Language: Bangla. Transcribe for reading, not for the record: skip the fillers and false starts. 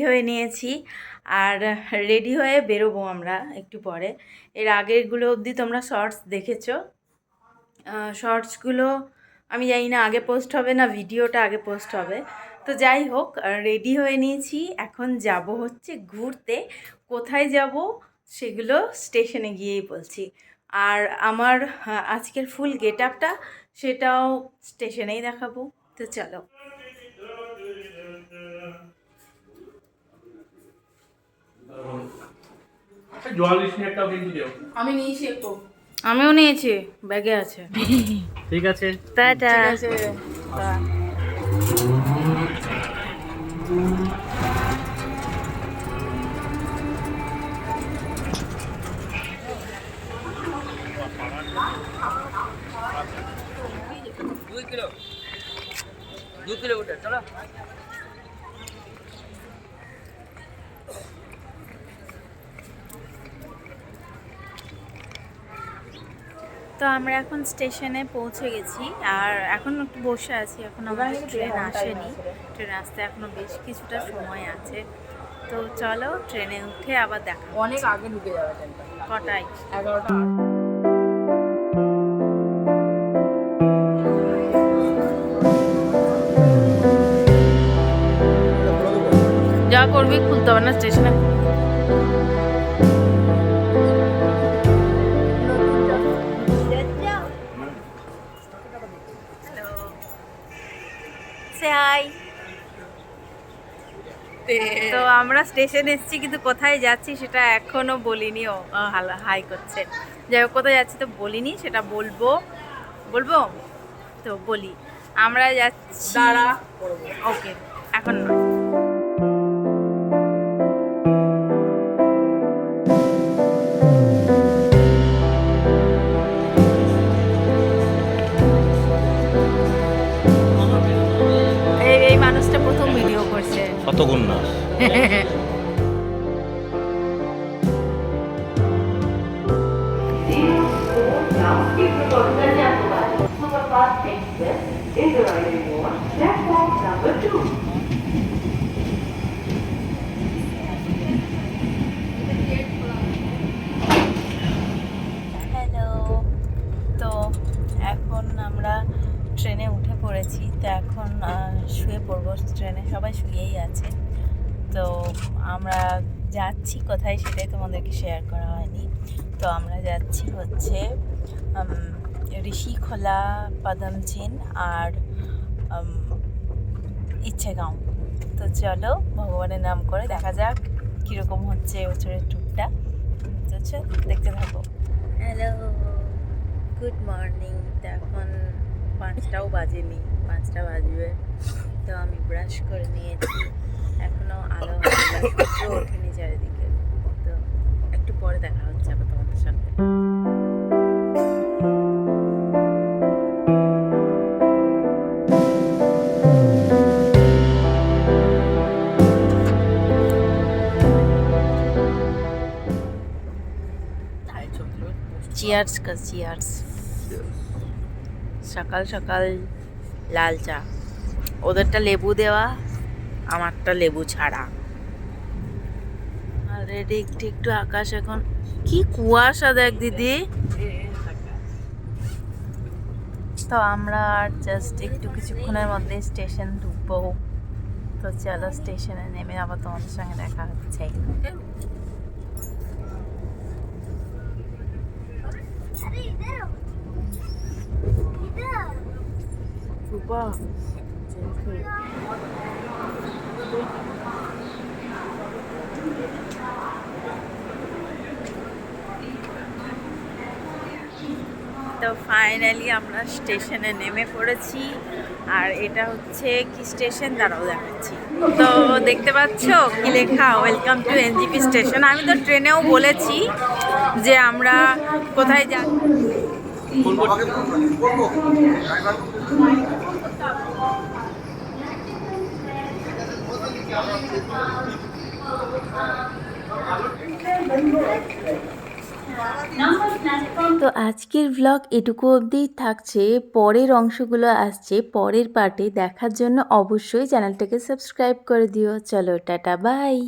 হয়ে নিয়েছি আর রেডি হয়ে বেরোবো আমরা একটু পরে। এর আগেরগুলো অবধি তোমরা শর্টস দেখেছো। শর্টসগুলো আমি জানি না আগে পোস্ট হবে না ভিডিওটা আগে পোস্ট হবে। তো যাই হোক, রেডি হয়ে নিয়েছি, এখন যাব হচ্ছে ঘুরতে। কোথায় যাব সেগুলো স্টেশনে গিয়েই বলছি। আর আমার আজকের ফুল গেট আপটা সেটাও স্টেশনেই দেখাবো। তো চলো। আমি নিয়েছি একটু, আমিও নিয়েছি, ব্যাগে আছে। ঠিক আছে, টাটা। দু কিলোমিটার চলো। তো আমরা এখন স্টেশনে পৌঁছে গেছি আর এখন একটু বসে আছি। এখন আমাদের ট্রেন আসেনি, ট্রেন আসতে এখনো বেশ কিছুটা সময় আছে। তো চলো ট্রেনে উঠে আবার দেখা। অনেক আগে ঢুকে যাবে ট্রেনটা। কটায়? 11টা। যা করবি খুলতে হবে না স্টেশনে। তো আমরা স্টেশনে এসেছি, কিন্তু কোথায় যাচ্ছি সেটা এখনো বলিনি। ও হাই করছে। যাই হোক, কোথায় যাচ্ছি তো বলিনি, সেটা বলবো। তো বলি, আমরা যাচ্ছি। ওকে, এখন নয়। এই মানুষটা প্রথম ভিডিও করছে। কতক্ষণ না হ্যালো, তো এখন আমরা ট্রেনে উঠে পড়েছি। তো এখন শুয়ে পড়বো ট্রেনে, সবাই শুয়েই আছে। তো আমরা যাচ্ছি কোথায় সেটাই তোমাদেরকে শেয়ার করা হয়নি। তো আমরা যাচ্ছি হচ্ছে ঋষিখোলা, পদমচিন আর ইচ্ছেগাঁও। তো চলো ভগবানের নাম করে দেখা যাক কীরকম হচ্ছে বছরের ট্যুরটা। তো দেখতে থাকো। Hello, good morning. তো এখন 5টাও বাজেনি, 5টা বাজবে। তো আমি ব্রাশ করে নিয়েছি, এখনও আলো সূর্য ওঠেনি চারিদিকে। তো একটু পরে দেখা হচ্ছে আবার তোমাদের সঙ্গে। চিয়ার্স কা চিয়ার্স। সকাল সকাল লাল চা, ওদেরটা লেবু দেওয়া, আমারটা লেবু ছাড়া। অলরেডি একটু একটু আকাশ এখন কি কুয়াশা দেখ দিদি। তো আমরা জাস্ট একটু কিছুক্ষণের মধ্যে স্টেশন ঢুকবো। তো চলো স্টেশনে নেমে আবার তোমাদের সঙ্গে দেখা হচ্ছে। তো ফাইনালি আমরা স্টেশনে নেমে পড়েছি। আর এটা হচ্ছে কি স্টেশন দাঁড়াও দেখাচ্ছি। তো দেখতে পাচ্ছ কি লেখা, ওয়েলকাম টু এনজিপি স্টেশন। আমি তো ট্রেনেও বলেছি যে আমরা কোথায় যাই। তো আজকের ব্লগ এটুকু অবধিই থাকছে, পরের অংশগুলো আসছে পরের পার্টে। দেখার জন্য অবশ্যই চ্যানেলটাকে সাবস্ক্রাইব করে দিও। চলো টাটা বাই।